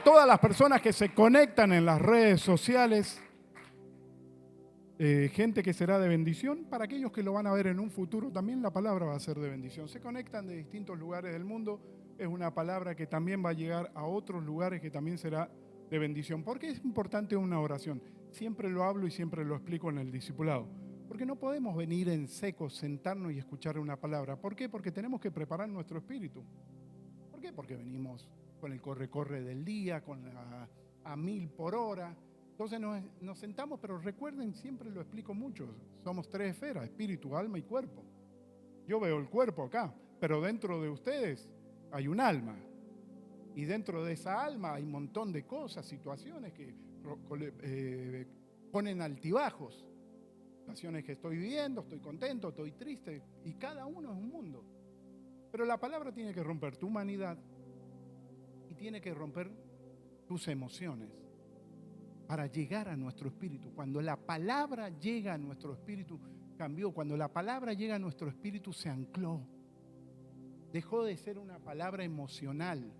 a todas las personas que se conectan en las redes sociales, gente que será de bendición, para aquellos que lo van a ver en un futuro, también la palabra va a ser de bendición. Se conectan de distintos lugares del mundo, es una palabra que también va a llegar a otros lugares que también será de bendición. ¿Por qué es importante una oración? Siempre lo hablo y siempre lo explico en el discipulado. Porque no podemos venir en seco, sentarnos y escuchar una palabra. ¿Por qué? Porque tenemos que preparar nuestro espíritu. ¿Por qué? Porque venimos con el corre-corre del día, a 1000 por hora. Entonces nos sentamos, pero recuerden, siempre lo explico mucho, somos 3 esferas, espíritu, alma y cuerpo. Yo veo el cuerpo acá, pero dentro de ustedes hay un alma. Y dentro de esa alma hay un montón de cosas, situaciones que ponen altibajos. Situaciones que estoy viviendo, estoy contento, estoy triste, y cada uno es un mundo. Pero la palabra tiene que romper tu humanidad y tiene que romper tus emociones para llegar a nuestro espíritu. Cuando la palabra llega a nuestro espíritu, cambió. Cuando la palabra llega a nuestro espíritu, se ancló. Dejó de ser una palabra emocional.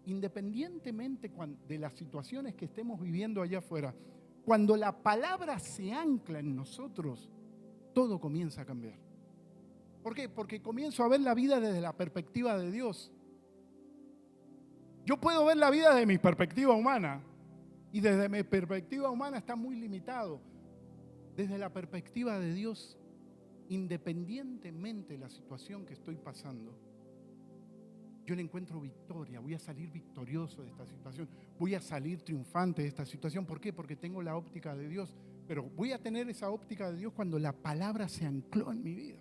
Independientemente de las situaciones que estemos viviendo allá afuera, cuando la palabra se ancla en nosotros, todo comienza a cambiar. ¿Por qué? Porque comienzo a ver la vida desde la perspectiva de Dios. Yo puedo ver la vida desde mi perspectiva humana, y desde mi perspectiva humana está muy limitado. Desde la perspectiva de Dios, independientemente de la situación que estoy pasando, yo le encuentro victoria, voy a salir victorioso de esta situación, voy a salir triunfante de esta situación. ¿Por qué? Porque tengo la óptica de Dios, pero voy a tener esa óptica de Dios cuando la palabra se ancló en mi vida.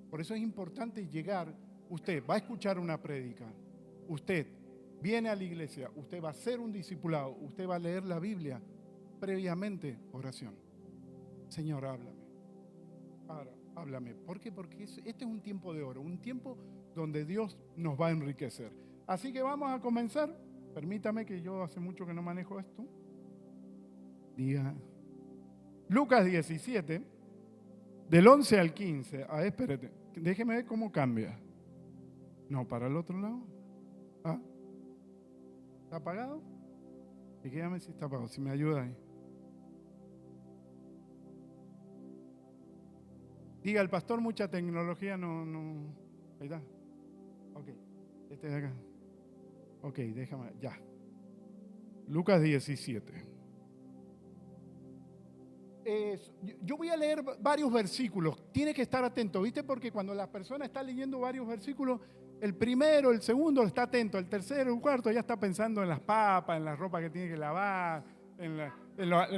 Por eso es importante llegar. Usted va a escuchar una prédica, usted viene a la iglesia, usted va a hacer un discipulado, usted va a leer la Biblia, previamente oración. Señor, háblame. Ahora, háblame. ¿Por qué? Porque este es un tiempo de oro, un tiempo donde Dios nos va a enriquecer. Así que vamos a comenzar. Permítame, que yo hace mucho que no manejo esto. Diga Lucas 17, del 11 al 15. Espérate, déjeme ver cómo cambia. No, para el otro lado. ¿Está apagado? Dígame si está apagado, si me ayuda ahí. Diga, el pastor, mucha tecnología, no. Ahí está. Ok, este de acá. Ok, déjame, ya. Lucas 17. Yo voy a leer varios versículos. Tiene que estar atento, ¿viste? Porque cuando la persona está leyendo varios versículos, el primero, el segundo está atento, el tercero, el cuarto ya está pensando en las papas, en la ropa que tiene que lavar, en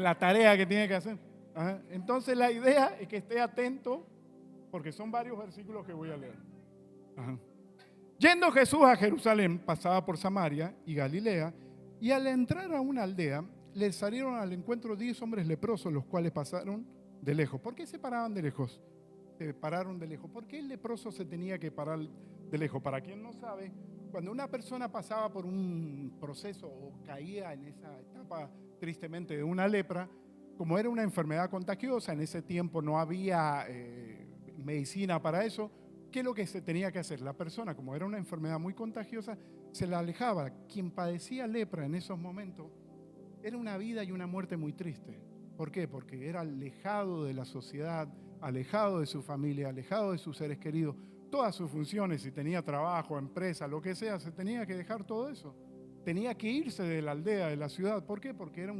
la tarea que tiene que hacer. Ajá. Entonces la idea es que esté atento, porque son varios versículos que voy a leer. Ajá. Yendo Jesús a Jerusalén, pasaba por Samaria y Galilea, y al entrar a una aldea, le salieron al encuentro 10 hombres leprosos, los cuales pasaron de lejos. ¿Por qué se paraban de lejos? Se pararon de lejos. ¿Por qué el leproso se tenía que parar de lejos? Para quien no sabe, cuando una persona pasaba por un proceso o caía en esa etapa tristemente de una lepra, como era una enfermedad contagiosa, en ese tiempo no había medicina para eso. ¿Qué es lo que se tenía que hacer? La persona, como era una enfermedad muy contagiosa, se la alejaba. Quien padecía lepra en esos momentos era una vida y una muerte muy triste. ¿Por qué? Porque era alejado de la sociedad, alejado de su familia, alejado de sus seres queridos. Todas sus funciones, si tenía trabajo, empresa, lo que sea, se tenía que dejar todo eso. Tenía que irse de la aldea, de la ciudad. ¿Por qué? Porque era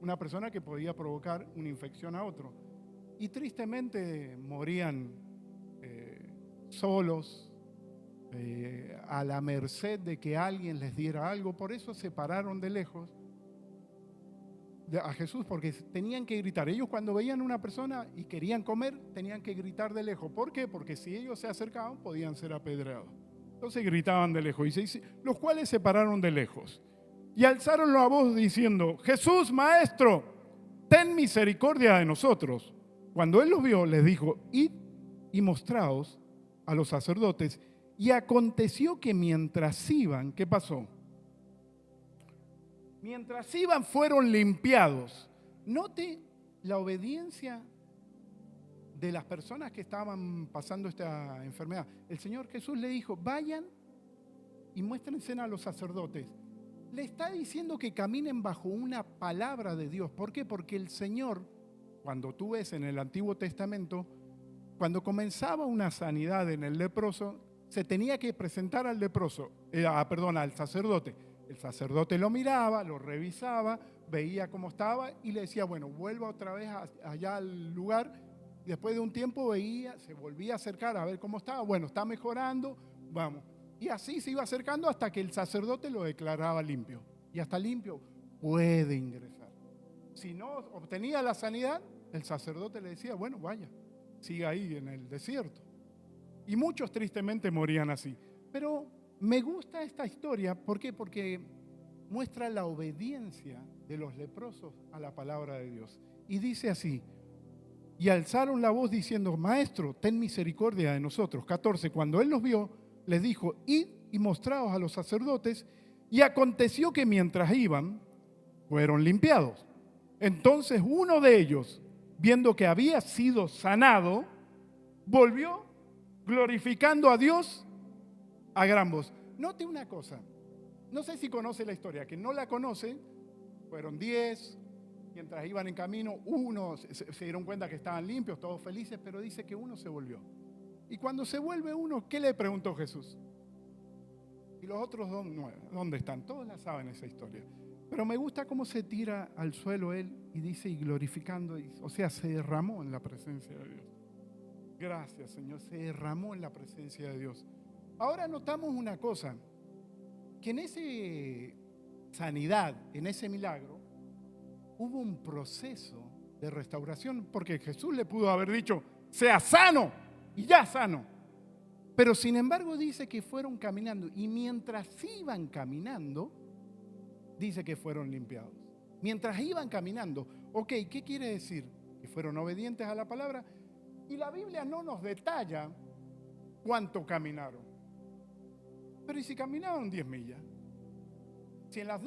una persona que podía provocar una infección a otro. Y tristemente morían solos, a la merced de que alguien les diera algo. Por eso se pararon de lejos a Jesús, porque tenían que gritar. Ellos, cuando veían a una persona y querían comer, tenían que gritar de lejos. ¿Por qué? Porque si ellos se acercaban, podían ser apedreados. Entonces gritaban de lejos. Y los cuales se pararon de lejos y alzaron la voz diciendo: Jesús, maestro, ten misericordia de nosotros. Cuando él los vio, les dijo: id y mostraos a los sacerdotes. Y aconteció que mientras iban, ¿qué pasó? Mientras iban, fueron limpiados. Note la obediencia de las personas que estaban pasando esta enfermedad. El Señor Jesús le dijo: vayan y muéstrense a los sacerdotes. le está diciendo que caminen bajo una palabra de Dios. ¿Por qué? Porque el Señor, cuando tú ves en el Antiguo Testamento, cuando comenzaba una sanidad en el leproso, se tenía que presentar al leproso, al sacerdote. El sacerdote lo miraba, lo revisaba, veía cómo estaba y le decía, bueno, vuelva otra vez allá al lugar. Y después de un tiempo se volvía a acercar a ver cómo estaba. Bueno, está mejorando, vamos. Y así se iba acercando hasta que el sacerdote lo declaraba limpio. Y hasta limpio puede ingresar. Si no obtenía la sanidad, el sacerdote le decía, bueno, vaya, siga ahí en el desierto. Y muchos tristemente morían así. Pero me gusta esta historia, ¿por qué? Porque muestra la obediencia de los leprosos a la palabra de Dios. Y dice así, y alzaron la voz diciendo, Maestro, ten misericordia de nosotros. 14, cuando él los vio, les dijo, id y mostraos a los sacerdotes. Y aconteció que mientras iban, fueron limpiados. Entonces uno de ellos, viendo que había sido sanado, volvió glorificando a Dios a gran voz. Note una cosa, no sé si conoce la historia, que no la conoce, fueron 10, mientras iban en camino, uno se dieron cuenta que estaban limpios, todos felices, pero dice que uno se volvió. Y cuando se vuelve uno, ¿qué le preguntó Jesús? ¿Y los otros dónde están? Todos la saben esa historia. Pero me gusta cómo se tira al suelo él y dice, y glorificando, o sea, se derramó en la presencia de Dios. Gracias, Señor, se derramó en la presencia de Dios. Ahora notamos una cosa, que en esa sanidad, en ese milagro, hubo un proceso de restauración, porque Jesús le pudo haber dicho, sea sano, y ya sano. Pero sin embargo dice que fueron caminando, y mientras iban caminando, dice que fueron limpiados. Mientras iban caminando, ok, ¿qué quiere decir? Que fueron obedientes a la palabra. Y la Biblia no nos detalla cuánto caminaron. Pero ¿y si caminaron 10 millas? Si en las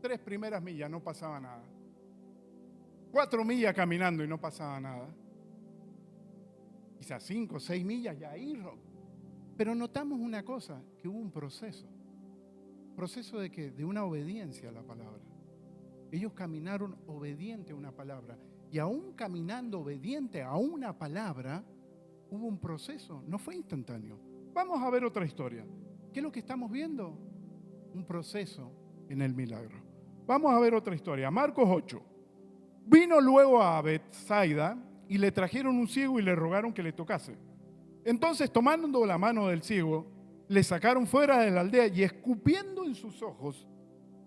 3 primeras millas no pasaba nada. 4 millas caminando y no pasaba nada. Quizás 5, 6 millas ya ahí. Pero notamos una cosa, que hubo un proceso. ¿Proceso de qué? De una obediencia a la palabra. Ellos caminaron obediente a una palabra. Y aún caminando obediente a una palabra, hubo un proceso, no fue instantáneo. Vamos a ver otra historia. ¿Qué es lo que estamos viendo? Un proceso en el milagro. Vamos a ver otra historia. Marcos 8. Vino luego a Betsaida y le trajeron un ciego y le rogaron que le tocase. Entonces, tomando la mano del ciego, le sacaron fuera de la aldea y escupiendo en sus ojos,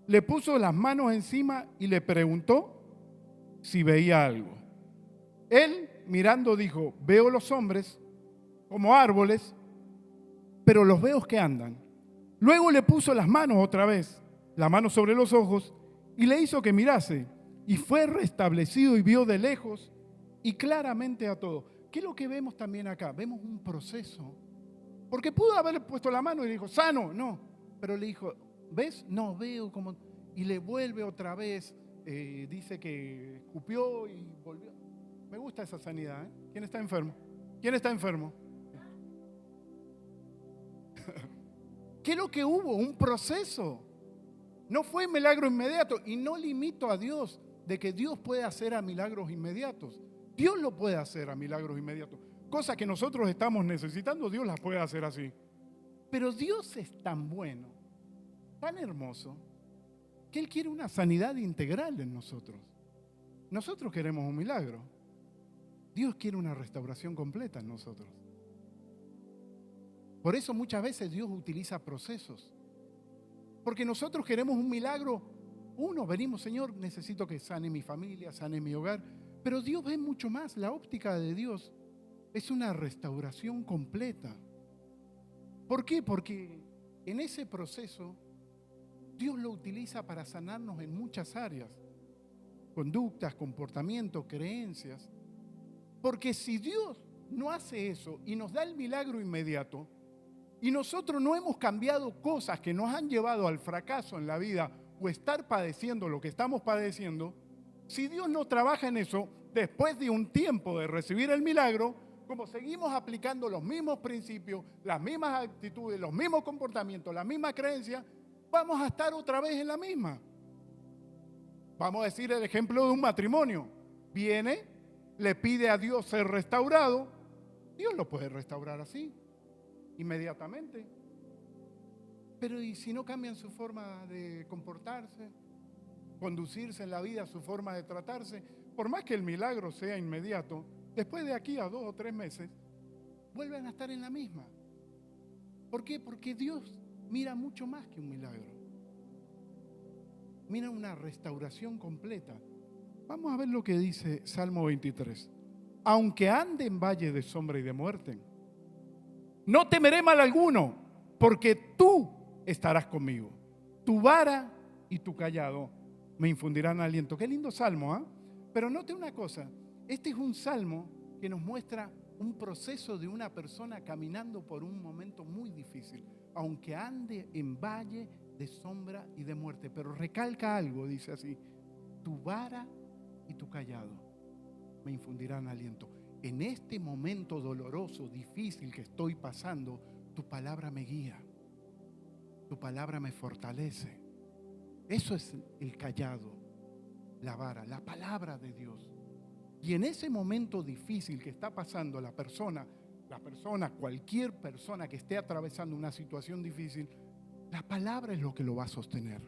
le puso las manos encima y le preguntó si veía algo. Él, mirando, dijo, veo los hombres como árboles, pero los veo que andan. Luego le puso las manos otra vez, la mano sobre los ojos, y le hizo que mirase, y fue restablecido y vio de lejos y claramente a todo. ¿Qué es lo que vemos también acá? Vemos un proceso. Porque pudo haber puesto la mano y dijo, sano, no. Pero le dijo, ¿ves? No, veo como... Y le vuelve otra vez, dice que escupió y volvió. Me gusta esa sanidad, ¿eh? ¿Quién está enfermo? ¿Quién está enfermo? ¿Qué es lo que hubo? Un proceso. No fue milagro inmediato. Y no limito a Dios de que Dios puede hacer a milagros inmediatos. Dios lo puede hacer a milagros inmediatos. Cosas que nosotros estamos necesitando, Dios las puede hacer así. Pero Dios es tan bueno, tan hermoso, que Él quiere una sanidad integral en nosotros. Nosotros queremos un milagro. Dios quiere una restauración completa en nosotros. Por eso muchas veces Dios utiliza procesos. Porque nosotros queremos un milagro. Venimos, Señor, necesito que sane mi familia, sane mi hogar. Pero Dios ve mucho más. La óptica de Dios es una restauración completa. ¿Por qué? Porque en ese proceso Dios lo utiliza para sanarnos en muchas áreas. Conductas, comportamientos, creencias. Porque si Dios no hace eso y nos da el milagro inmediato, y nosotros no hemos cambiado cosas que nos han llevado al fracaso en la vida o estar padeciendo lo que estamos padeciendo, si Dios no trabaja en eso, después de un tiempo de recibir el milagro, como seguimos aplicando los mismos principios, las mismas actitudes, los mismos comportamientos, las mismas creencias, vamos a estar otra vez en la misma. Vamos a decir el ejemplo de un matrimonio. Viene, le pide a Dios ser restaurado. Dios lo puede restaurar así, inmediatamente. Pero ¿y si no cambian su forma de comportarse, conducirse en la vida, su forma de tratarse? Por más que el milagro sea inmediato, después de aquí a 2 o 3 meses, vuelven a estar en la misma. ¿Por qué? Porque Dios mira mucho más que un milagro. Mira una restauración completa. Vamos a ver lo que dice Salmo 23. Aunque ande en valle de sombra y de muerte, no temeré mal alguno, porque tú estarás conmigo. Tu vara y tu callado me infundirán aliento. Qué lindo salmo, ¿ah? Pero note una cosa, este es un salmo que nos muestra un proceso de una persona caminando por un momento muy difícil, aunque ande en valle de sombra y de muerte. Pero recalca algo, dice así: tu vara y tu callado me infundirán aliento. En este momento doloroso, difícil que estoy pasando, tu palabra me guía, tu palabra me fortalece. Eso es el callado, la vara, la palabra de Dios. Y en ese momento difícil que está pasando la persona, cualquier persona que esté atravesando una situación difícil, la palabra es lo que lo va a sostener.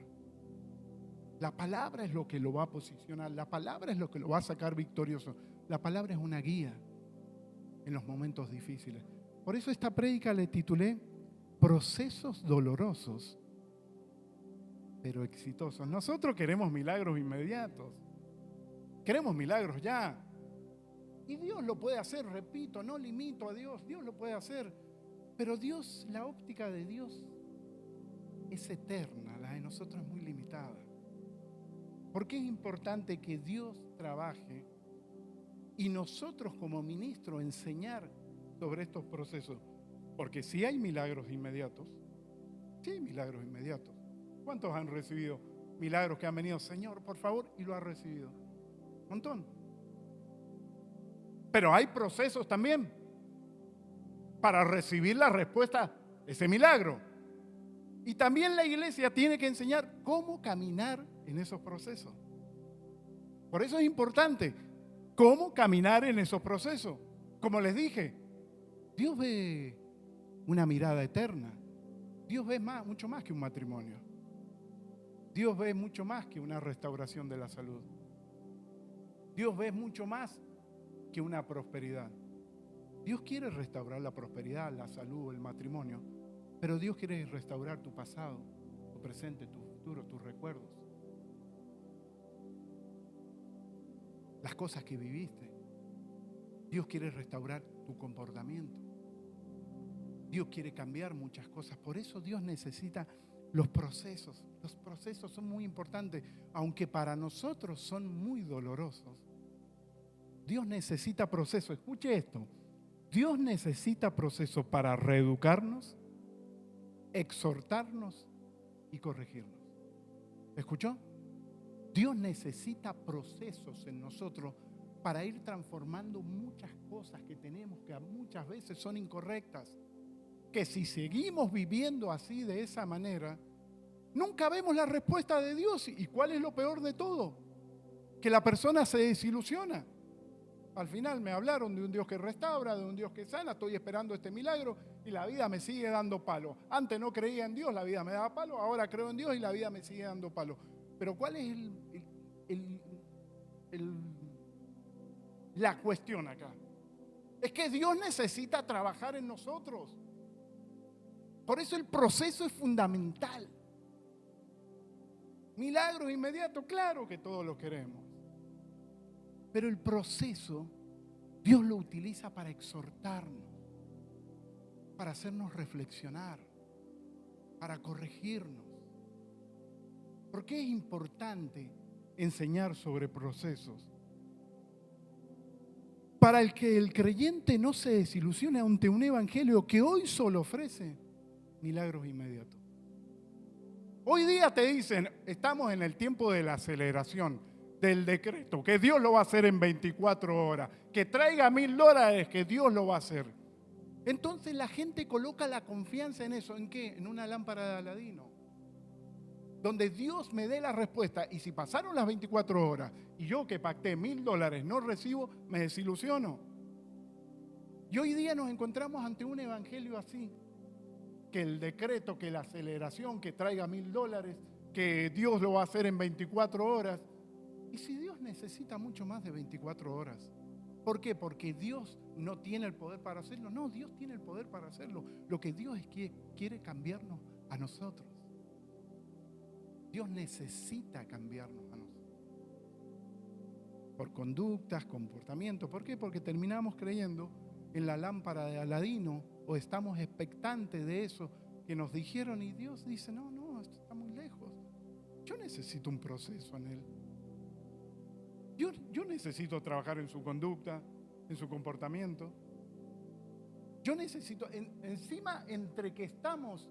La palabra es lo que lo va a posicionar. La palabra es lo que lo va a sacar victorioso. La palabra es una guía en los momentos difíciles. Por eso esta prédica le titulé Procesos dolorosos, pero exitosos. Nosotros queremos milagros inmediatos. Queremos milagros ya. Y Dios lo puede hacer, repito, no limito a Dios. Dios lo puede hacer. Pero Dios, la óptica de Dios es eterna. La de nosotros es muy limitada. ¿Por qué es importante que Dios trabaje y nosotros como ministros enseñar sobre estos procesos? Porque si hay milagros inmediatos, sí hay milagros inmediatos. ¿Cuántos han recibido milagros que han venido, Señor, por favor, y lo ha recibido? Un montón. Pero hay procesos también para recibir la respuesta a ese milagro. Y también la iglesia tiene que enseñar cómo caminar en esos procesos. Por eso es importante cómo caminar en esos procesos. Como les dije, Dios ve una mirada eterna. Dios ve mucho más que un matrimonio. Dios ve mucho más que una restauración de la salud. Dios ve mucho más que una prosperidad. Dios quiere restaurar la prosperidad, la salud, el matrimonio, pero Dios quiere restaurar tu pasado, tu presente, tu futuro, tus recuerdos, las cosas que viviste. Dios quiere restaurar tu comportamiento. Dios quiere cambiar muchas cosas. Por eso Dios necesita los procesos. Los procesos son muy importantes, aunque para nosotros son muy dolorosos. Dios necesita procesos. Escuche esto. Dios necesita procesos para reeducarnos, exhortarnos y corregirnos. ¿Escuchó? Dios necesita procesos en nosotros para ir transformando muchas cosas que tenemos que muchas veces son incorrectas. Que si seguimos viviendo así, de esa manera, nunca vemos la respuesta de Dios. ¿Y cuál es lo peor de todo? Que la persona se desilusiona. Al final me hablaron de un Dios que restaura, de un Dios que sana, estoy esperando este milagro y la vida me sigue dando palo. Antes no creía en Dios, la vida me daba palo, ahora creo en Dios y la vida me sigue dando palo. Pero ¿cuál es la cuestión acá? Es que Dios necesita trabajar en nosotros. Por eso el proceso es fundamental. Milagros inmediatos, claro que todos los queremos. Pero el proceso, Dios lo utiliza para exhortarnos, para hacernos reflexionar, para corregirnos. ¿Por qué es importante enseñar sobre procesos? Para que el creyente no se desilusione ante un evangelio que hoy solo ofrece milagros inmediatos. Hoy día te dicen, estamos en el tiempo de la aceleración, del decreto, que Dios lo va a hacer en 24 horas, que traiga $1000, que Dios lo va a hacer. Entonces la gente coloca la confianza en eso. ¿En qué? En una lámpara de Aladino. donde Dios me dé la respuesta. Y si pasaron las 24 horas y yo que pacté $1,000 no recibo, me desilusiono. Y hoy día nos encontramos ante un evangelio así, que el decreto, que la aceleración, que traiga $1,000, que Dios lo va a hacer en 24 horas. ¿Y si Dios necesita mucho más de 24 horas? ¿Por qué? Porque Dios no tiene el poder para hacerlo. No, Dios tiene el poder para hacerlo. Lo que Dios es que quiere cambiarnos a nosotros. Dios necesita cambiarnos a nosotros. Por conductas, comportamientos. ¿Por qué? Porque terminamos creyendo en la lámpara de Aladino o estamos expectantes de eso que nos dijeron y Dios dice, no, esto está muy lejos. Yo necesito un proceso en Él. Yo necesito trabajar en su conducta, en su comportamiento. Yo necesito, encima entre que estamos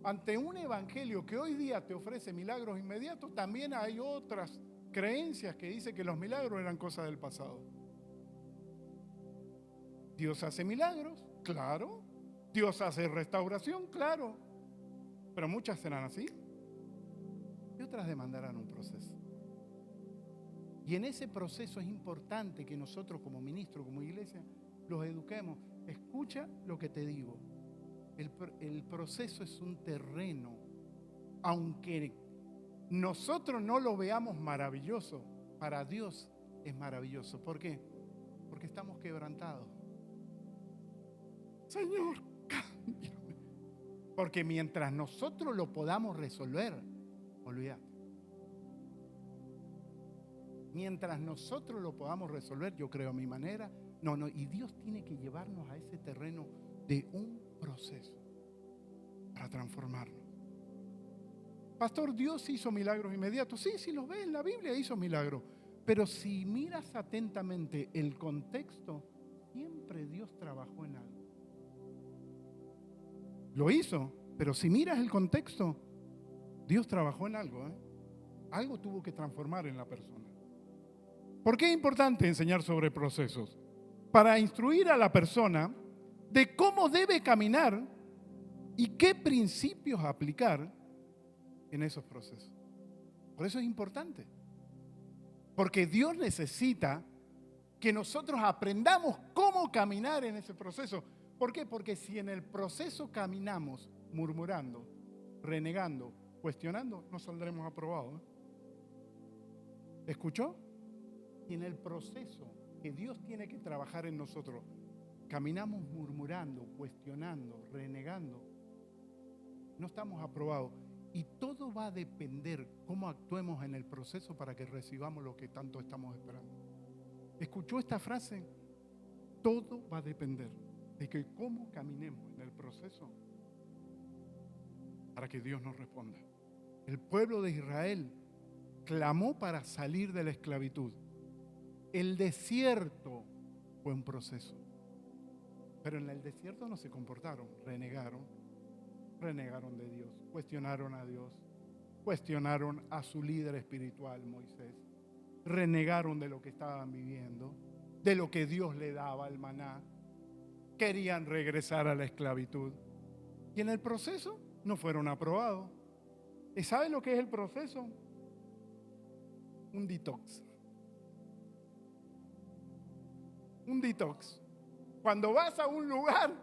ante un evangelio que hoy día te ofrece milagros inmediatos, también hay otras creencias que dicen que los milagros eran cosas del pasado. Dios hace milagros, claro. Dios hace restauración, claro. Pero muchas serán así y otras demandarán un proceso. Y en ese proceso es importante que nosotros como ministros, como iglesia, los eduquemos. Escucha lo que te digo. El proceso es un terreno. Aunque nosotros no lo veamos maravilloso, para Dios es maravilloso. ¿Por qué? Porque estamos quebrantados. Señor, cámbiame. Porque mientras nosotros lo podamos resolver, olvídate. Mientras nosotros lo podamos resolver, yo creo a mi manera, no, y Dios tiene que llevarnos a ese terreno de un proceso para transformarnos. Pastor, Dios hizo milagros inmediatos. Sí, si los ves en la Biblia hizo milagros. Pero si miras atentamente el contexto, siempre Dios trabajó en algo. Lo hizo, pero si miras el contexto, Dios trabajó en algo. Algo tuvo que transformar en la persona. ¿Por qué es importante enseñar sobre procesos? Para instruir a la persona de cómo debe caminar y qué principios aplicar en esos procesos. Por eso es importante. Porque Dios necesita que nosotros aprendamos cómo caminar en ese proceso. ¿Por qué? Porque si en el proceso caminamos murmurando, renegando, cuestionando, no saldremos aprobados. ¿Escuchó? Y en el proceso que Dios tiene que trabajar en nosotros, caminamos murmurando, cuestionando, renegando, no estamos aprobados. Y todo va a depender cómo actuemos en el proceso para que recibamos lo que tanto estamos esperando. ¿Escuchó esta frase? Todo va a depender de que cómo caminemos en el proceso para que Dios nos responda. El pueblo de Israel clamó para salir de la esclavitud. El desierto fue un proceso. Pero en el desierto no se comportaron, renegaron de Dios, cuestionaron a Dios, cuestionaron a su líder espiritual, Moisés, renegaron de lo que estaban viviendo, de lo que Dios le daba, el maná, querían regresar a la esclavitud. Y en el proceso no fueron aprobados. ¿Y saben lo que es el proceso? Un detox. Un detox. Cuando vas a un lugar,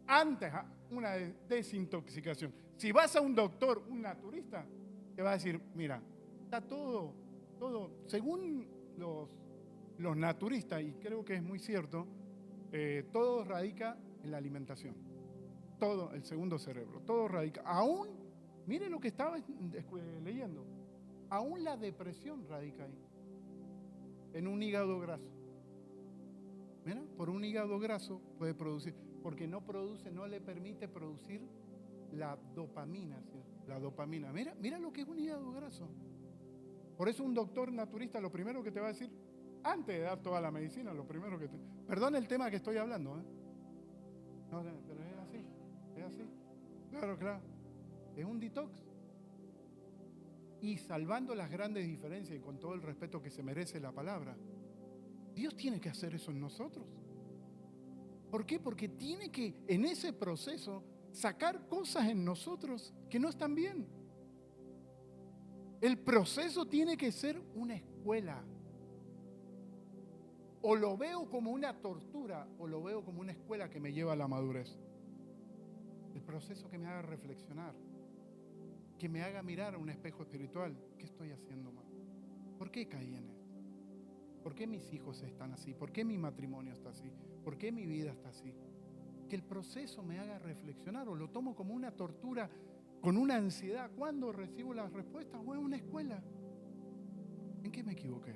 antes una desintoxicación. Si vas a un doctor, un naturista, te va a decir, mira, está todo, según los naturistas, y creo que es muy cierto, todo radica en la alimentación. Todo, el segundo cerebro, todo radica. Aún, mire lo que estaba leyendo, aún la depresión radica ahí, en un hígado graso. Mira, por un hígado graso puede producir, porque no le permite producir la dopamina. ¿Sí? La dopamina. Mira lo que es un hígado graso. Por eso un doctor naturista lo primero que te va a decir, antes de dar toda la medicina, lo primero que te... Perdón el tema que estoy hablando, No, pero es así. Claro. Es un detox. Y salvando las grandes diferencias y con todo el respeto que se merece la palabra, Dios tiene que hacer eso en nosotros. ¿Por qué? Porque tiene que, en ese proceso, sacar cosas en nosotros que no están bien. El proceso tiene que ser una escuela. O lo veo como una tortura o lo veo como una escuela que me lleva a la madurez. El proceso que me haga reflexionar, que me haga mirar a un espejo espiritual. ¿Qué estoy haciendo mal? ¿Por qué caí en esto? ¿Por qué mis hijos están así? ¿Por qué mi matrimonio está así? ¿Por qué mi vida está así? Que el proceso me haga reflexionar, o lo tomo como una tortura, con una ansiedad. ¿Cuándo recibo las respuestas? O en una escuela. ¿En qué me equivoqué?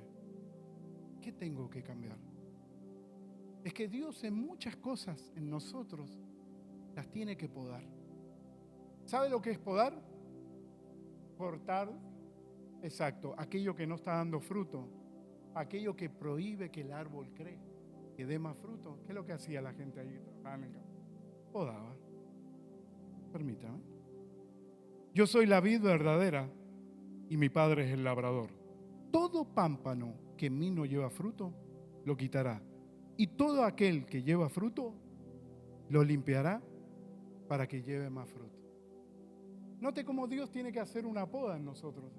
¿Qué tengo que cambiar? Es que Dios en muchas cosas en nosotros las tiene que podar. ¿Sabe lo que es podar? Cortar, exacto, aquello que no está dando fruto, aquello que prohíbe que el árbol crezca, que dé más fruto. ¿Qué es lo que hacía la gente ahí que trabajaba en el campo? Podaba. Permítame. Yo soy la vid verdadera y mi padre es el labrador. Todo pámpano que en mí no lleva fruto, lo quitará. Y todo aquel que lleva fruto, lo limpiará para que lleve más fruto. Note cómo Dios tiene que hacer una poda en nosotros.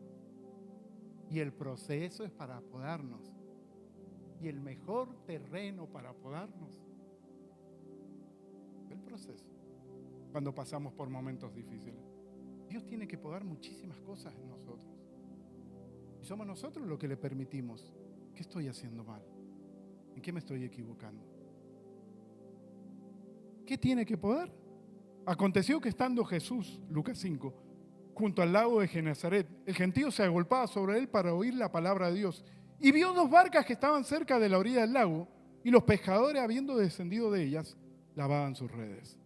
Y el proceso es para podarnos. Y el mejor terreno para podarnos es el proceso. Cuando pasamos por momentos difíciles, Dios tiene que podar muchísimas cosas en nosotros. Y somos nosotros los que le permitimos. ¿Qué estoy haciendo mal? ¿En qué me estoy equivocando? ¿Qué tiene que podar? Aconteció que estando Jesús, Lucas 5, junto al lago de Genezaret, el gentío se agolpaba sobre él para oír la palabra de Dios. Y vio dos barcas que estaban cerca de la orilla del lago, y los pescadores, habiendo descendido de ellas, lavaban sus redes.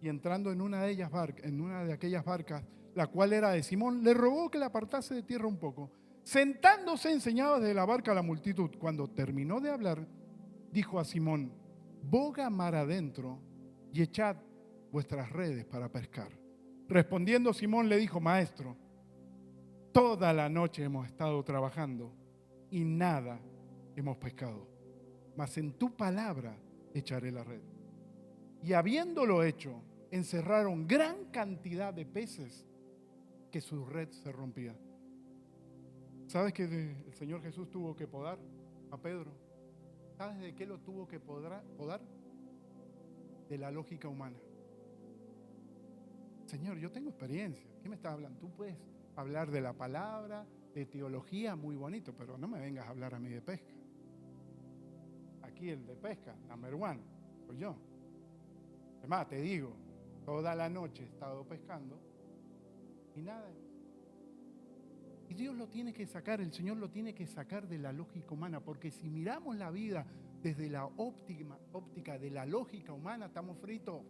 Y entrando en una de aquellas barcas, la cual era de Simón, le rogó que la apartase de tierra un poco. Sentándose, enseñaba desde la barca a la multitud. Cuando terminó de hablar, dijo a Simón: boga mar adentro y echad vuestras redes para pescar. Respondiendo Simón le dijo: Maestro, toda la noche hemos estado trabajando y nada hemos pescado, mas en tu palabra echaré la red. Y habiéndolo hecho, encerraron gran cantidad de peces que su red se rompía. ¿Sabes que el Señor Jesús tuvo que podar a Pedro? ¿Sabes de qué lo tuvo que podar? De la lógica humana. Señor, yo tengo experiencia. ¿Qué me estás hablando? Tú puedes hablar de la palabra, de teología, muy bonito, pero no me vengas a hablar a mí de pesca. Aquí el de pesca, number one, soy yo. Es más, te digo, toda la noche he estado pescando y nada. Y Dios lo tiene que sacar, el Señor lo tiene que sacar de la lógica humana, porque si miramos la vida desde la óptica de la lógica humana, estamos fritos.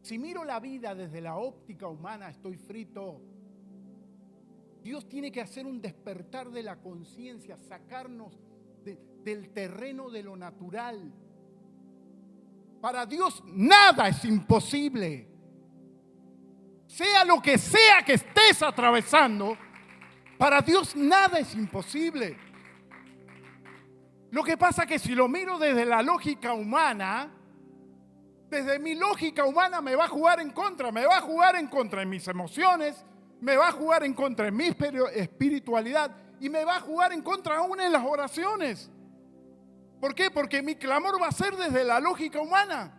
Si miro la vida desde la óptica humana, estoy frito. Dios tiene que hacer un despertar de la conciencia, sacarnos del terreno de lo natural. Para Dios nada es imposible. Sea lo que sea que estés atravesando, para Dios nada es imposible. Lo que pasa es que si lo miro desde la lógica humana, desde mi lógica humana me va a jugar en contra, me va a jugar en contra en mis emociones, me va a jugar en contra en mi espiritualidad y me va a jugar en contra aún en las oraciones. ¿Por qué? Porque mi clamor va a ser desde la lógica humana.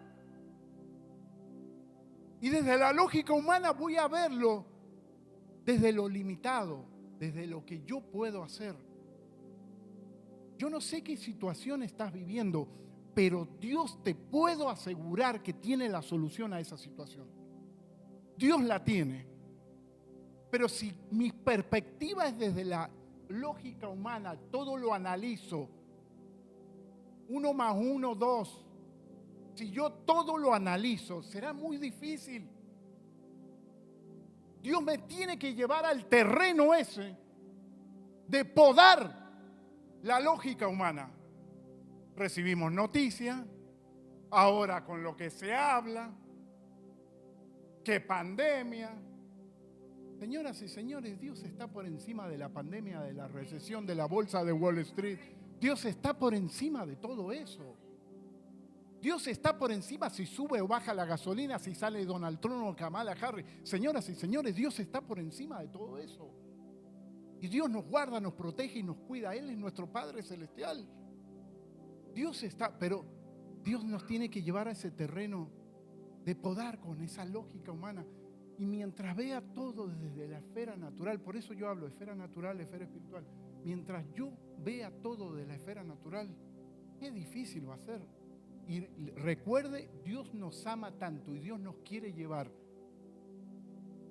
Y desde la lógica humana voy a verlo desde lo limitado, desde lo que yo puedo hacer. Yo no sé qué situación estás viviendo, pero Dios te puedo asegurar que tiene la solución a esa situación. Dios la tiene. Pero si mi perspectiva es desde la lógica humana, todo lo analizo, 1 más 1, 2. Si yo todo lo analizo, será muy difícil. Dios me tiene que llevar al terreno ese de podar la lógica humana. Recibimos noticias, ahora con lo que se habla, que pandemia. Señoras y señores, Dios está por encima de la pandemia, de la recesión, de la bolsa de Wall Street. Dios está por encima de todo eso. Dios está por encima si sube o baja la gasolina, si sale Donald Trump o Kamala Harris. Señoras y señores, Dios está por encima de todo eso. Y Dios nos guarda, nos protege y nos cuida. Él es nuestro Padre Celestial. Dios está, pero Dios nos tiene que llevar a ese terreno de podar con esa lógica humana. Y mientras vea todo desde la esfera natural, por eso yo hablo de esfera natural, esfera espiritual. Mientras yo vea todo de la esfera natural, qué difícil va a ser. Y recuerde, Dios nos ama tanto y Dios nos quiere llevar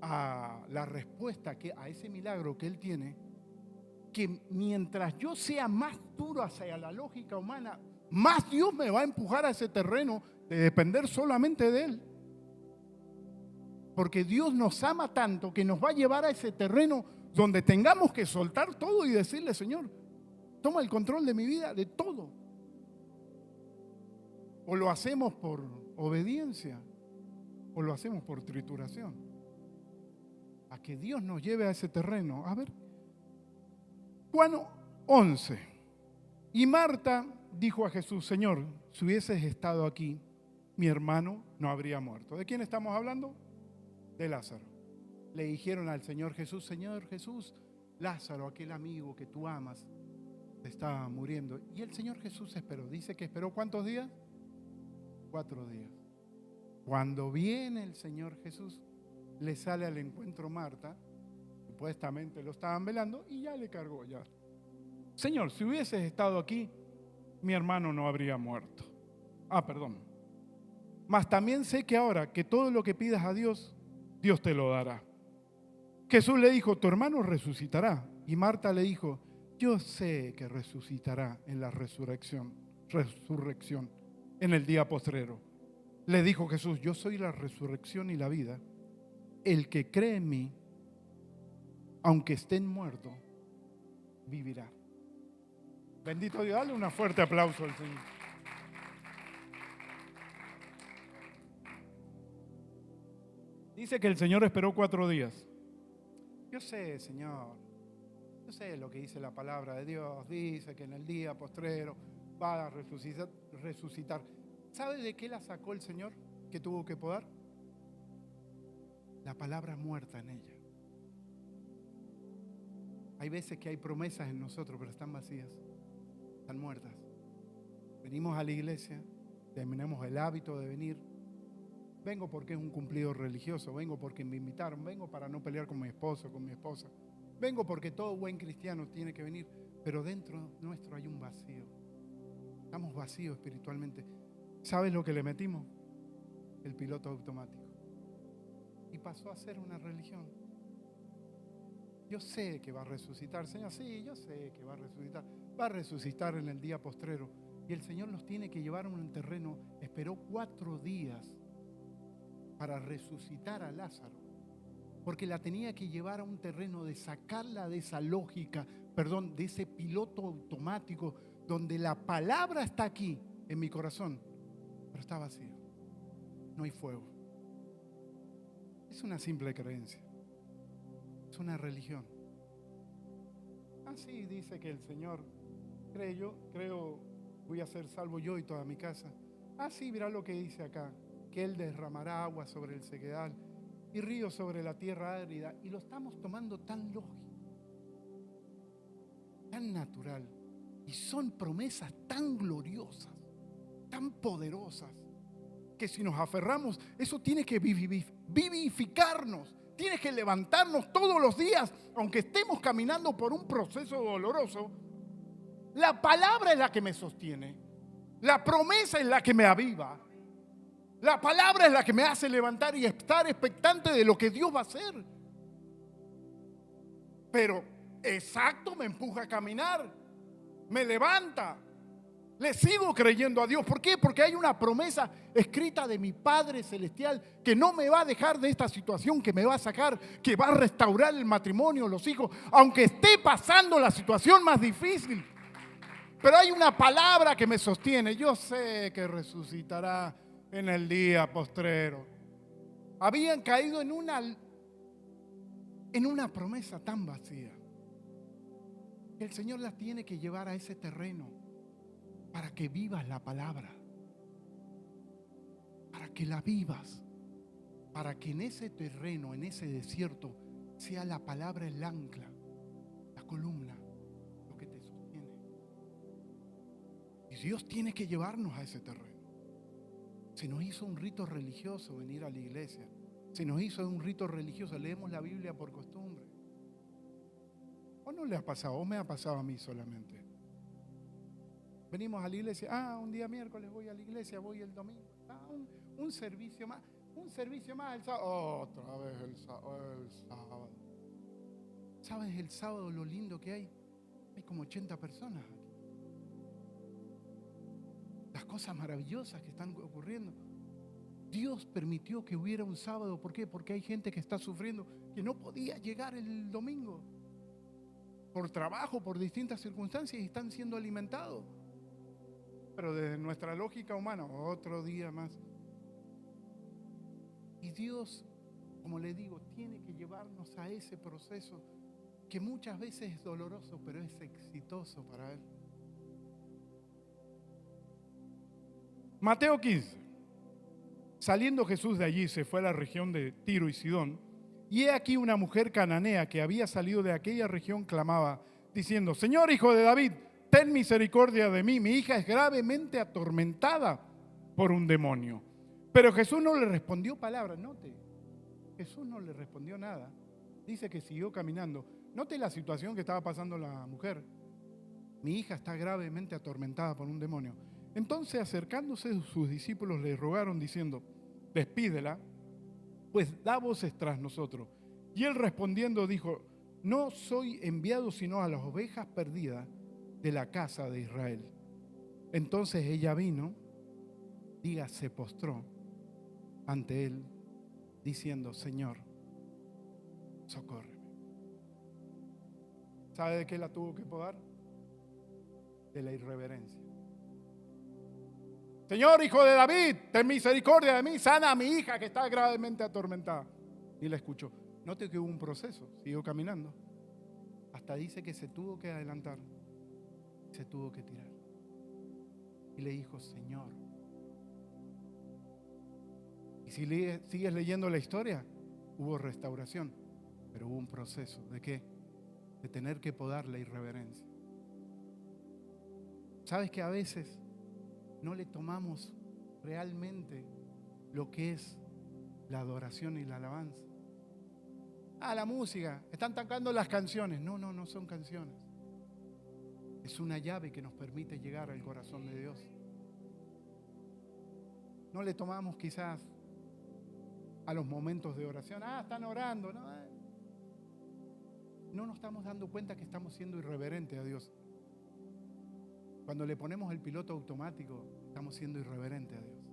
a la respuesta a ese milagro que Él tiene, que mientras yo sea más duro hacia la lógica humana, más Dios me va a empujar a ese terreno de depender solamente de Él. Porque Dios nos ama tanto que nos va a llevar a ese terreno donde tengamos que soltar todo y decirle: Señor, toma el control de mi vida, de todo. O lo hacemos por obediencia o lo hacemos por trituración. A que Dios nos lleve a ese terreno. A ver, Juan 11. Y Marta dijo a Jesús: Señor, si hubieses estado aquí, mi hermano no habría muerto. ¿De quién estamos hablando? De Lázaro. Le dijeron al Señor Jesús: Señor Jesús, Lázaro, aquel amigo que tú amas, está muriendo. Y el Señor Jesús esperó. Dice que esperó ¿cuántos días? 4 días. Cuando viene el Señor Jesús, le sale al encuentro Marta, supuestamente lo estaban velando, y ya le cargó ya. Señor, si hubieses estado aquí, mi hermano no habría muerto. Perdón. Mas también sé que ahora que todo lo que pidas a Dios, Dios te lo dará. Jesús le dijo: tu hermano resucitará. Y Marta le dijo: yo sé que resucitará en la resurrección, en el día postrero. Le dijo Jesús: yo soy la resurrección y la vida. El que cree en mí, aunque esté muerto, vivirá. Bendito Dios, dale un fuerte aplauso al Señor. Dice que el Señor esperó 4 días. Yo sé, Señor, yo sé lo que dice la palabra de Dios. Dice que en el día postrero va a resucitar. ¿Sabe de qué la sacó el Señor que tuvo que podar? La palabra muerta en ella. Hay veces que hay promesas en nosotros, pero están vacías, están muertas. Venimos a la iglesia, tenemos el hábito de venir. Vengo porque es un cumplido religioso, vengo porque me invitaron, vengo para no pelear con mi esposo, con mi esposa. Vengo porque todo buen cristiano tiene que venir, pero dentro nuestro hay un vacío. Estamos vacíos espiritualmente. ¿Sabes lo que le metimos? El piloto automático. Y pasó a ser una religión. Yo sé que va a resucitar, Señor. Sí, yo sé que va a resucitar. Va a resucitar en el día postrero. Y el Señor los tiene que llevar a un terreno. Esperó 4 días para resucitar a Lázaro. Porque la tenía que llevar a un terreno de sacarla de esa lógica, de ese piloto automático, donde la palabra está aquí en mi corazón, pero está vacío. No hay fuego. Es una simple creencia. Es una religión. Así dice que el Señor creo, voy a ser salvo yo y toda mi casa. Así verá lo que dice acá, que Él derramará agua sobre el sequedal y ríos sobre la tierra árida. Y lo estamos tomando tan lógico, tan natural. Y son promesas tan gloriosas, tan poderosas, que si nos aferramos, eso tiene que vivificarnos. Tiene que levantarnos todos los días, aunque estemos caminando por un proceso doloroso. La palabra es la que me sostiene. La promesa es la que me aviva. La palabra es la que me hace levantar y estar expectante de lo que Dios va a hacer. Pero exacto, me empuja a caminar, me levanta. Le sigo creyendo a Dios. ¿Por qué? Porque hay una promesa escrita de mi Padre Celestial que no me va a dejar de esta situación, que me va a sacar, que va a restaurar el matrimonio, los hijos, aunque esté pasando la situación más difícil. Pero hay una palabra que me sostiene. Yo sé que resucitará en el día postrero. Habían caído en una promesa tan vacía que el Señor las tiene que llevar a ese terreno para que vivas la palabra. que la vivas, para que en ese terreno, en ese desierto, sea la palabra el ancla, la columna, lo que te sostiene. Y Dios tiene que llevarnos a ese terreno. Se nos hizo un rito religioso venir a la iglesia. Se nos hizo un rito religioso, leemos la Biblia por costumbre. ¿O no le ha pasado? ¿O me ha pasado a mí solamente? Venimos a la iglesia, un día miércoles voy a la iglesia, voy el domingo, un servicio más el sábado, otra vez el sábado. ¿Sabes el sábado lo lindo que hay? Hay como 80 personas aquí. Las cosas maravillosas que están ocurriendo. Dios permitió que hubiera un sábado. ¿Por qué? Porque hay gente que está sufriendo, que no podía llegar el domingo por trabajo, por distintas circunstancias, y están siendo alimentados. Pero desde nuestra lógica humana, otro día más. Y Dios, como le digo, tiene que llevarnos a ese proceso que muchas veces es doloroso, pero es exitoso para Él. Mateo 15. Saliendo Jesús de allí, se fue a la región de Tiro y Sidón, y he aquí una mujer cananea que había salido de aquella región clamaba, diciendo: Señor, Hijo de David, ten misericordia de mí, mi hija es gravemente atormentada por un demonio. Pero Jesús no le respondió palabra. Note, Jesús no le respondió nada. Dice que siguió caminando. Note la situación que estaba pasando la mujer. Mi hija está gravemente atormentada por un demonio. Entonces, acercándose sus discípulos, le rogaron diciendo: despídela, pues da voces tras nosotros. Y él respondiendo dijo: no soy enviado sino a las ovejas perdidas de la casa de Israel. Entonces ella vino, se postró ante él, diciendo: Señor, socórreme. ¿Sabe de qué la tuvo que podar? De la irreverencia. Señor, Hijo de David, ten misericordia de mí, sana a mi hija que está gravemente atormentada. Y la escuchó. Note que hubo un proceso, siguió caminando. Hasta dice que se tuvo que adelantar, se tuvo que tirar. Y le dijo: Señor. Y si sigues leyendo la historia, hubo restauración, pero hubo un proceso. ¿De qué? De tener que podar la irreverencia. ¿Sabes que a veces no le tomamos realmente lo que es la adoración y la alabanza? La música, están tocando las canciones. No son canciones. Es una llave que nos permite llegar al corazón de Dios. No le tomamos quizás a los momentos de oración. Están orando. No nos estamos dando cuenta que estamos siendo irreverentes a Dios. Cuando le ponemos el piloto automático, estamos siendo irreverentes a Dios.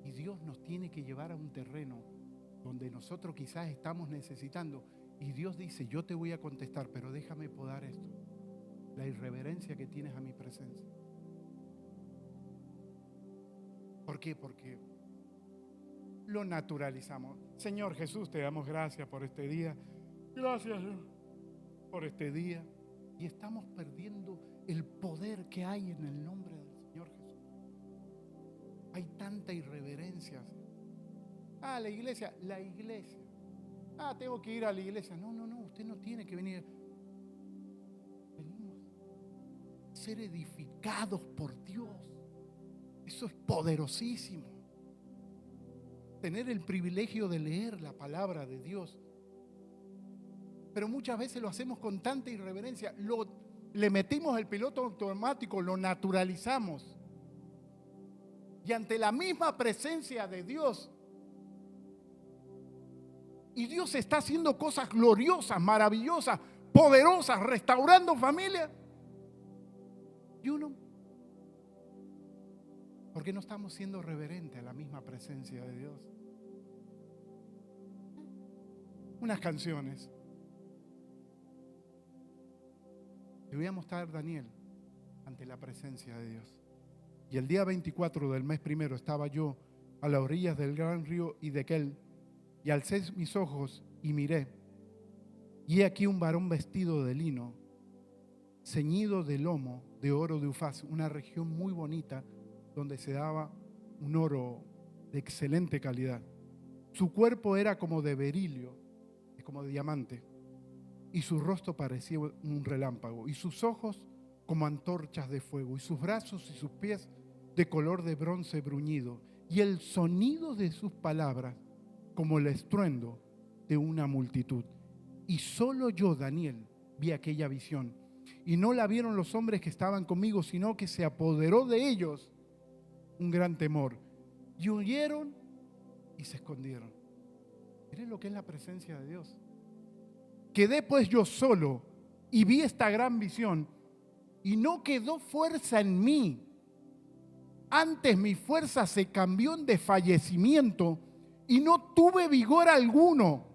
Y Dios nos tiene que llevar a un terreno donde nosotros quizás estamos necesitando. Y Dios dice: yo te voy a contestar, pero déjame podar esto. La irreverencia que tienes a mi presencia. ¿Por qué? Porque lo naturalizamos. Señor Jesús, te damos gracias por este día. Gracias por este día. Y estamos perdiendo el poder que hay en el nombre del Señor Jesús. Hay tanta irreverencia. La iglesia. Tengo que ir a la iglesia. No, usted no tiene que venir. Venimos a ser edificados por Dios. Eso es poderosísimo. Tener el privilegio de leer la palabra de Dios. Pero muchas veces lo hacemos con tanta irreverencia. Le metimos el piloto automático, lo naturalizamos. Y ante la misma presencia de Dios, y Dios está haciendo cosas gloriosas, maravillosas, poderosas, restaurando familias. Y uno, ¿por qué no estamos siendo reverentes a la misma presencia de Dios? Unas canciones. Le voy a mostrar Daniel ante la presencia de Dios. Y el día 24 del mes primero estaba yo a las orillas del gran río Hiddekel, y alcé mis ojos y miré, y he aquí un varón vestido de lino, ceñido de lomo de oro de Ufaz, una región muy bonita donde se daba un oro de excelente calidad. Su cuerpo era como de berilio, como de diamante, y su rostro parecía un relámpago, y sus ojos como antorchas de fuego, y sus brazos y sus pies de color de bronce bruñido, y el sonido de sus palabras como el estruendo de una multitud. Y solo yo, Daniel, vi aquella visión, y no la vieron los hombres que estaban conmigo, sino que se apoderó de ellos un gran temor, y huyeron y se escondieron. Miren lo que es la presencia de Dios. Quedé pues yo solo y vi esta gran visión, y no quedó fuerza en mí. Antes mi fuerza se cambió en desfallecimiento y no tuve vigor alguno.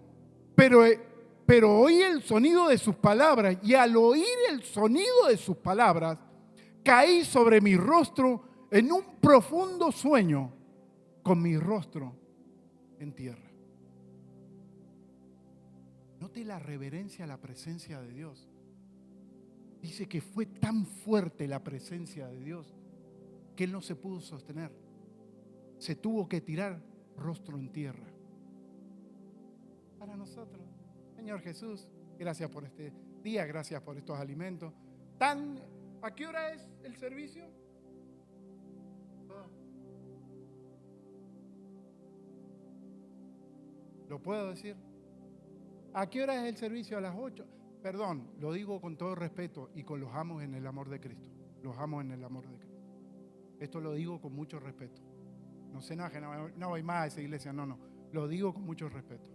Pero oí el sonido de sus palabras, y al oír el sonido de sus palabras, caí sobre mi rostro en un profundo sueño, con mi rostro en tierra. Note la reverencia a la presencia de Dios. Dice que fue tan fuerte la presencia de Dios que él no se pudo sostener. Se tuvo que tirar rostro en tierra. Para nosotros, Señor Jesús, gracias por este día, gracias por estos alimentos. ¿A qué hora es el servicio? ¿Lo puedo decir? ¿A qué hora es el servicio? A las 8. Perdón, lo digo con todo respeto y con los amos en el amor de Cristo. Los amos en el amor de Cristo. Esto lo digo con mucho respeto. No se enoje, no voy más a esa iglesia, no. Lo digo con mucho respeto.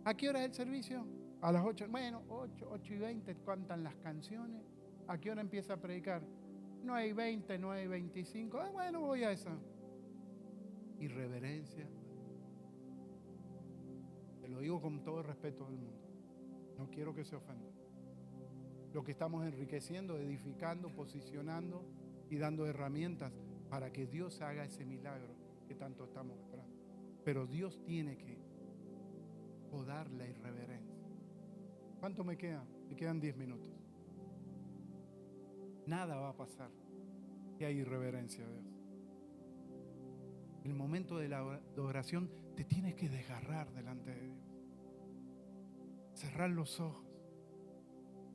¿A qué hora es el servicio? A las 8. Bueno, 8:20 cantan las canciones. ¿A qué hora empieza a predicar? 9:20, 9:25. Bueno, voy a esa. Irreverencia. Te lo digo con todo el respeto del mundo. No quiero que se ofenda. Lo que estamos enriqueciendo, edificando, posicionando y dando herramientas para que Dios haga ese milagro que tanto estamos esperando. Pero Dios tiene que podar la irreverencia. ¿Cuánto me queda? Me quedan 10 minutos. Nada va a pasar si hay irreverencia a Dios. En el momento de la oración te tienes que desgarrar delante de Dios. Cerrar los ojos.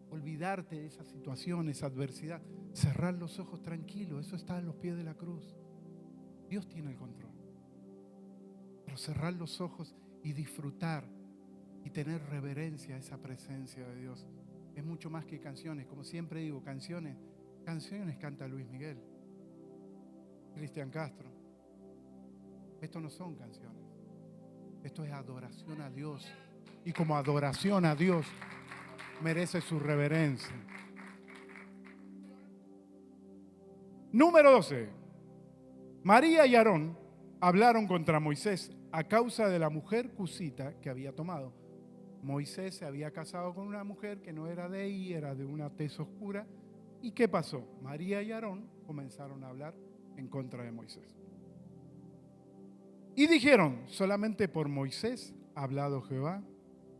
Olvidarte de esa situación, esa adversidad. Cerrar los ojos tranquilo. Eso está a los pies de la cruz. Dios tiene el control. Pero cerrar los ojos y disfrutar y tener reverencia a esa presencia de Dios es mucho más que canciones. Como siempre digo, canciones canta Luis Miguel, Cristian Castro. Esto no son canciones. Esto es adoración a Dios. Y como adoración a Dios merece su reverencia. Número 12. María y Aarón hablaron contra Moisés a causa de la mujer cusita que había tomado. Moisés se había casado con una mujer que no era de ahí, era de una tez oscura. ¿Y qué pasó? María y Aarón comenzaron a hablar en contra de Moisés. Y dijeron: solamente por Moisés ha hablado Jehová,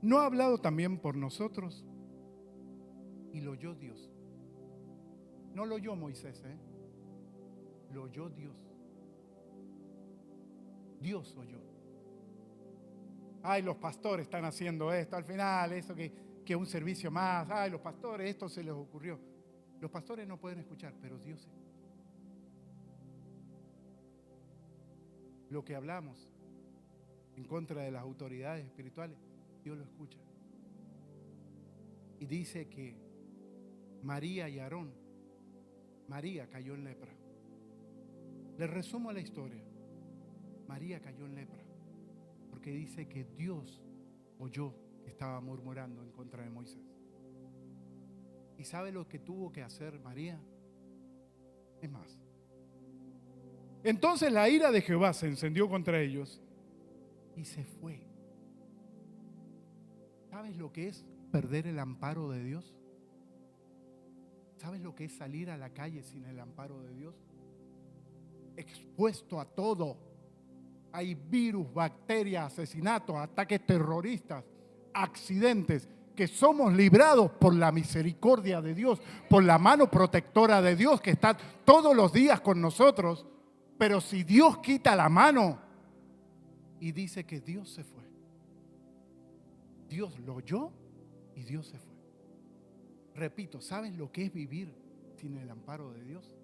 ¿no ha hablado también por nosotros? Y lo oyó Dios. No lo oyó Moisés, lo oyó Dios. Dios oyó. Ay, los pastores están haciendo esto, al final, eso que un servicio más. Ay, los pastores, esto se les ocurrió. Los pastores no pueden escuchar, pero Dios escucha. Lo que hablamos en contra de las autoridades espirituales, Dios lo escucha. Y dice que María y Aarón, María cayó en lepra. Les resumo la historia. María cayó en lepra porque dice que Dios oyó que estaba murmurando en contra de Moisés. ¿Y sabe lo que tuvo que hacer María? Es más. Entonces la ira de Jehová se encendió contra ellos y se fue. ¿Sabes lo que es perder el amparo de Dios? ¿Sabes lo que es salir a la calle sin el amparo de Dios? Expuesto a todo. Hay virus, bacterias, asesinatos, ataques terroristas, accidentes, que somos librados por la misericordia de Dios, por la mano protectora de Dios que está todos los días con nosotros. Pero si Dios quita la mano, Y dice que Dios se fue. Dios lo oyó y Dios se fue. Repito, ¿sabes lo que es vivir sin el amparo de Dios?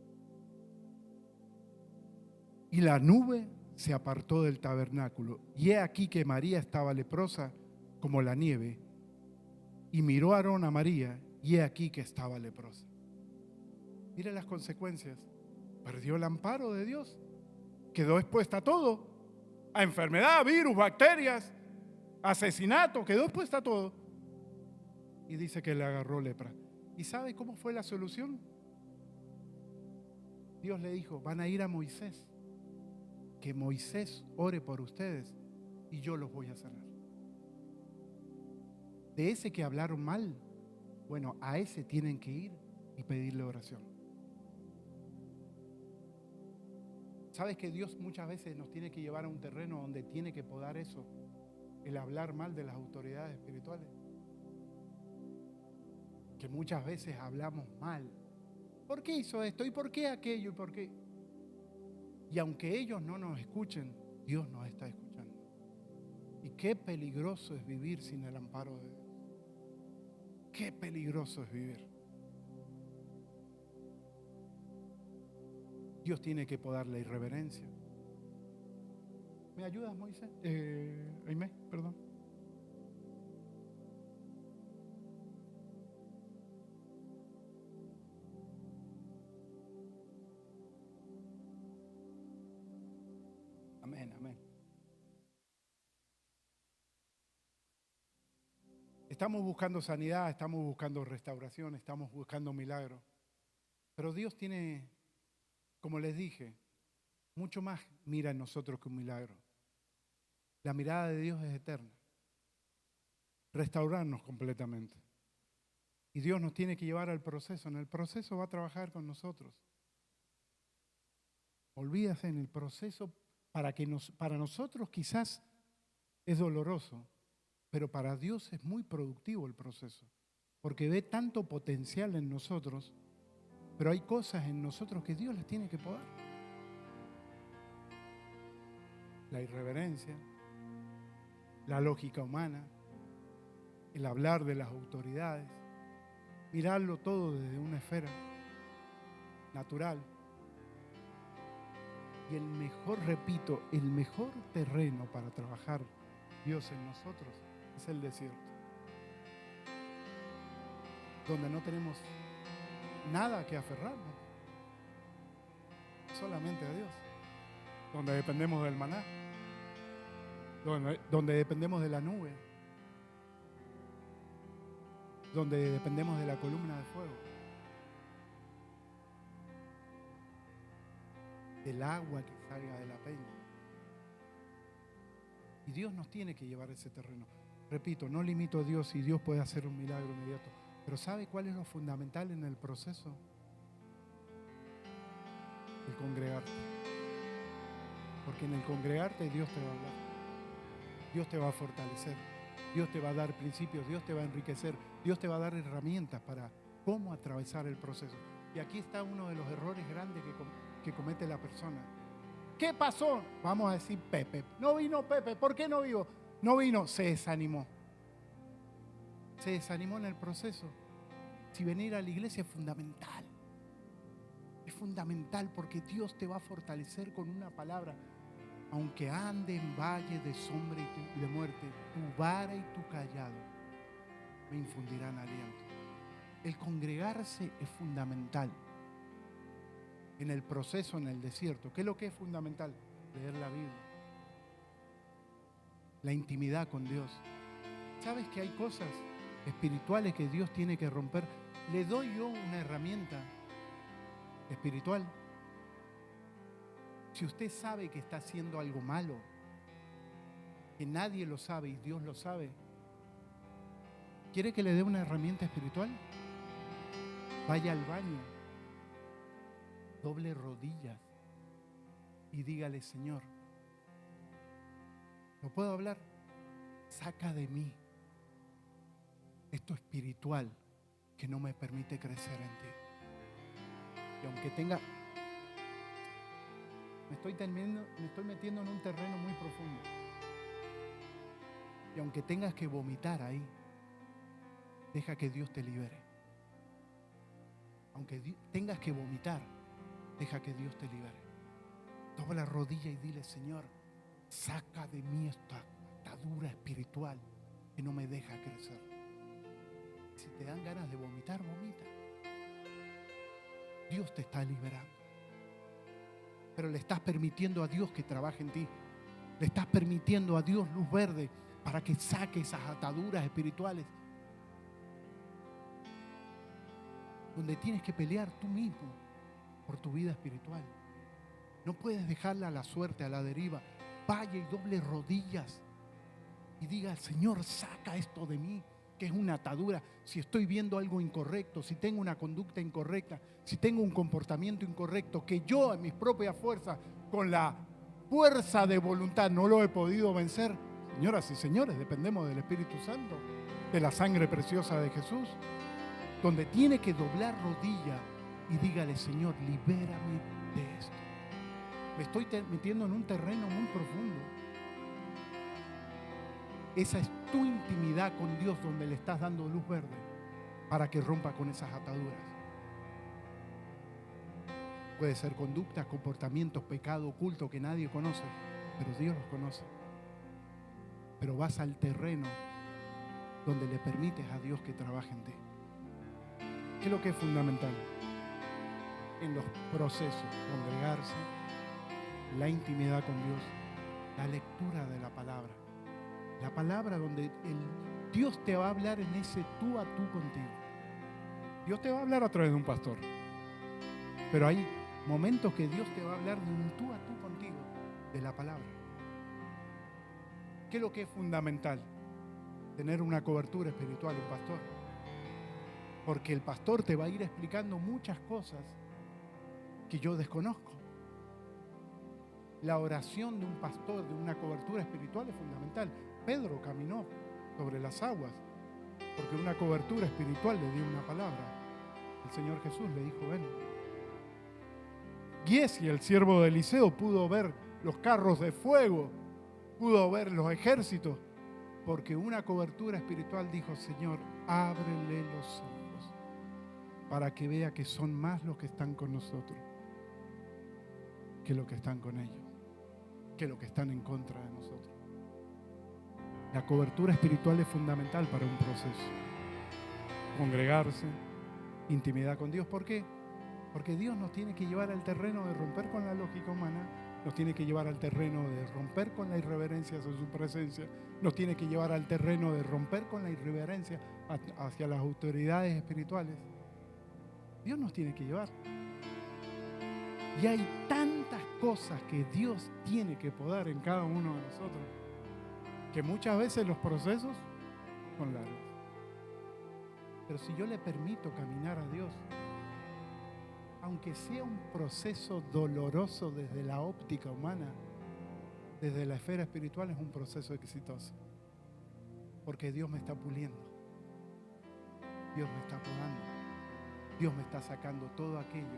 Y la nube se apartó del tabernáculo. Y he aquí que María estaba leprosa como la nieve. Y miró a Aarón a María, y he aquí que estaba leprosa. Mire las consecuencias. Perdió el amparo de Dios. Quedó expuesta a todo. A enfermedad, virus, bacterias, asesinato. Quedó expuesta a todo. Y dice que le agarró lepra. ¿Y sabe cómo fue la solución? Dios le dijo, van a ir a Moisés. Que Moisés ore por ustedes y yo los voy a sanar. De ese que hablaron mal, bueno, a ese tienen que ir y pedirle oración. ¿Sabes que Dios muchas veces nos tiene que llevar a un terreno donde tiene que podar eso? El hablar mal de las autoridades espirituales. Que muchas veces hablamos mal. ¿Por qué hizo esto? ¿Y por qué aquello? ¿Y por qué? Y aunque ellos no nos escuchen, Dios nos está escuchando. Y qué peligroso es vivir sin el amparo de Dios. Qué peligroso es vivir. Dios tiene que podar la irreverencia. ¿Me ayudas, Moisés? Aimé, perdón. Amén, amén. Estamos buscando sanidad, estamos buscando restauración, estamos buscando milagros. Pero Dios tiene, como les dije, mucho más mira en nosotros que un milagro. La mirada de Dios es eterna. Restaurarnos completamente. Y Dios nos tiene que llevar al proceso. En el proceso va a trabajar con nosotros. Olvídate, en el proceso para nosotros quizás es doloroso, pero para Dios es muy productivo el proceso, porque ve tanto potencial en nosotros, pero hay cosas en nosotros que Dios las tiene que podar. La irreverencia, la lógica humana, el hablar de las autoridades, mirarlo todo desde una esfera natural. Y el mejor, repito, el mejor terreno para trabajar Dios en nosotros es el desierto, donde no tenemos nada que aferrarnos, solamente a Dios, donde dependemos del maná, donde dependemos de la nube, donde dependemos de la columna de fuego, del agua que salga de la peña. Y Dios nos tiene que llevar a ese terreno. Repito, no limito a Dios y Dios puede hacer un milagro inmediato. Pero ¿sabe cuál es lo fundamental en el proceso? El congregarte. Porque en el congregarte Dios te va a hablar. Dios te va a fortalecer. Dios te va a dar principios. Dios te va a enriquecer. Dios te va a dar herramientas para cómo atravesar el proceso. Y aquí está uno de los errores grandes que comete la persona. ¿Qué pasó? Vamos a decir Pepe. No vino Pepe. ¿Por qué no vino? No vino, se desanimó. Se desanimó en el proceso. Si venir a la iglesia es fundamental. Es fundamental porque Dios te va a fortalecer con una palabra. Aunque ande en valle de sombra y de muerte, tu vara y tu callado me infundirán aliento. El congregarse es fundamental. En el proceso, en el desierto, ¿qué es lo que es fundamental? Leer la Biblia. La intimidad con Dios. ¿Sabes que hay cosas espirituales que Dios tiene que romper? Le doy yo una herramienta espiritual. Si usted sabe que está haciendo algo malo, que nadie lo sabe y Dios lo sabe, ¿quiere que le dé una herramienta espiritual? Vaya al baño, doble rodillas y dígale: Señor, ¿no puedo hablar? Saca de mí esto espiritual que no me permite crecer en ti. Y aunque tenga, me estoy metiendo en un terreno muy profundo. Y aunque tengas que vomitar ahí, deja que Dios te libere. Aunque tengas que vomitar, deja que Dios te libere. Dobla la rodilla y dile: Señor, saca de mí esta atadura espiritual que no me deja crecer. Si te dan ganas de vomitar, vomita. Dios te está liberando. Pero le estás permitiendo a Dios que trabaje en ti. Le estás permitiendo a Dios luz verde para que saque esas ataduras espirituales. Donde tienes que pelear tú mismo por tu vida espiritual. No puedes dejarla a la suerte, a la deriva. Vaya y doble rodillas y diga: Señor, saca esto de mí, que es una atadura. Si estoy viendo algo incorrecto, si tengo una conducta incorrecta, si tengo un comportamiento incorrecto, que yo en mis propias fuerzas, con la fuerza de voluntad, no lo he podido vencer. Señoras y señores, dependemos del Espíritu Santo, de la sangre preciosa de Jesús, donde tiene que doblar rodilla y dígale: Señor, libérame de esto. Me estoy metiendo en un terreno muy profundo. Esa es tu intimidad con Dios, donde le estás dando luz verde para que rompa con esas ataduras. Puede ser conductas, comportamientos, pecado oculto que nadie conoce, pero Dios los conoce. Pero vas al terreno donde le permites a Dios que trabaje en ti. ¿Qué es lo que es fundamental? En los procesos: congregarse, la intimidad con Dios, la lectura de la palabra. La palabra donde Dios te va a hablar en ese tú a tú contigo. Dios te va a hablar a través de un pastor. Pero hay momentos que Dios te va a hablar de un tú a tú contigo, de la palabra. ¿Qué es lo que es fundamental? Tener una cobertura espiritual, un pastor. Porque el pastor te va a ir explicando muchas cosas que yo desconozco. La oración de un pastor, de una cobertura espiritual, es fundamental. Pedro caminó sobre las aguas porque una cobertura espiritual le dio una palabra. El Señor Jesús le dijo: ven. Giesi, el siervo de Eliseo, pudo ver los carros de fuego, pudo ver los ejércitos, porque una cobertura espiritual dijo: Señor, ábrele los ojos para que vea que son más los que están con nosotros que los que están con ellos, que los que están en contra de nosotros. La cobertura espiritual es fundamental para un proceso. Congregarse, intimidad con Dios. ¿Por qué? Porque Dios nos tiene que llevar al terreno de romper con la lógica humana, nos tiene que llevar al terreno de romper con la irreverencia hacia su presencia, nos tiene que llevar al terreno de romper con la irreverencia hacia las autoridades espirituales. Dios nos tiene que llevar. Y hay tantas cosas que Dios tiene que podar en cada uno de nosotros, que muchas veces los procesos son largos. Pero si yo le permito caminar a Dios, aunque sea un proceso doloroso desde la óptica humana, desde la esfera espiritual es un proceso exitoso. Porque Dios me está puliendo, Dios me está podando, Dios me está sacando todo aquello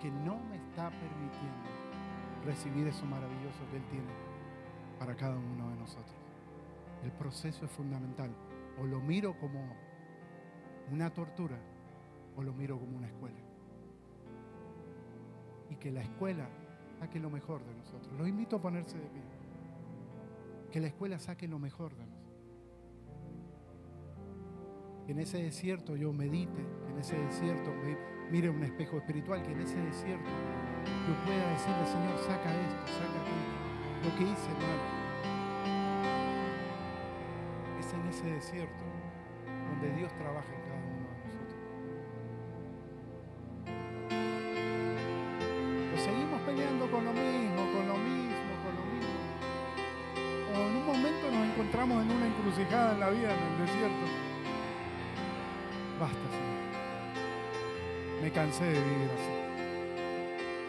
que no me está permitiendo recibir eso maravilloso que Él tiene para cada uno de nosotros. El proceso es fundamental. O lo miro como una tortura o lo miro como una escuela. Y que la escuela saque lo mejor de nosotros. Los invito a ponerse de pie. Que la escuela saque lo mejor de nosotros. Que en ese desierto yo medite, que en ese desierto mire un espejo espiritual, que en ese desierto yo pueda decirle: Señor, saca esto, saca aquello, lo que hice mal. Es en ese desierto donde Dios trabaja en cada uno de nosotros. O seguimos peleando con lo mismo, con lo mismo, con lo mismo. O en un momento nos encontramos en una encrucijada en la vida, en el desierto. Basta, Señor. Me cansé de vivir así.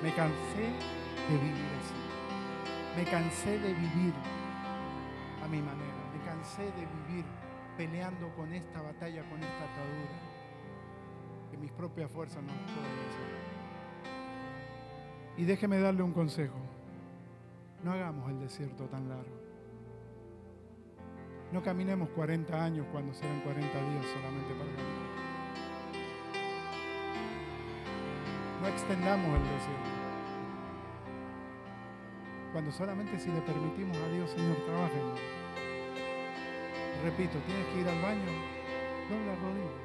Me cansé de vivir así. Me cansé de vivir a mi manera. Me cansé de vivir peleando con esta batalla, con esta atadura, que mis propias fuerzas no puedo vencer. Y déjeme darle un consejo. No hagamos el desierto tan largo. No caminemos 40 años cuando serán 40 días solamente para caminar. No extendamos el desierto. Cuando solamente si le permitimos a Dios, Señor, trabaja en mí. Repito, tienes que ir al baño, dobla rodillas.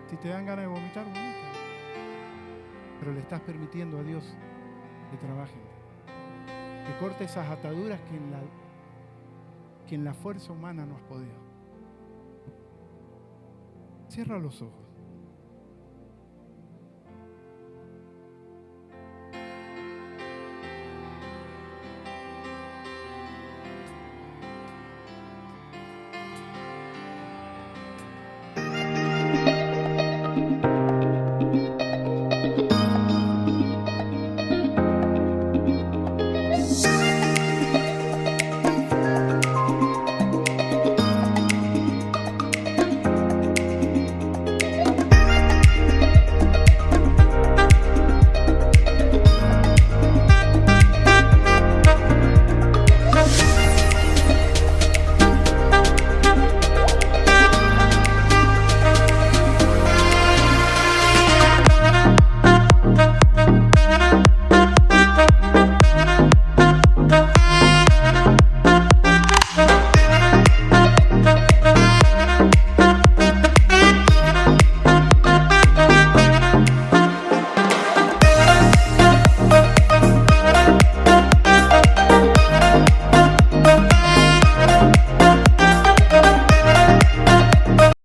Si te dan ganas de vomitar, vomita. Pero le estás permitiendo a Dios que trabaje en ti. Que corte esas ataduras que en la fuerza humana no has podido. Cierra los ojos.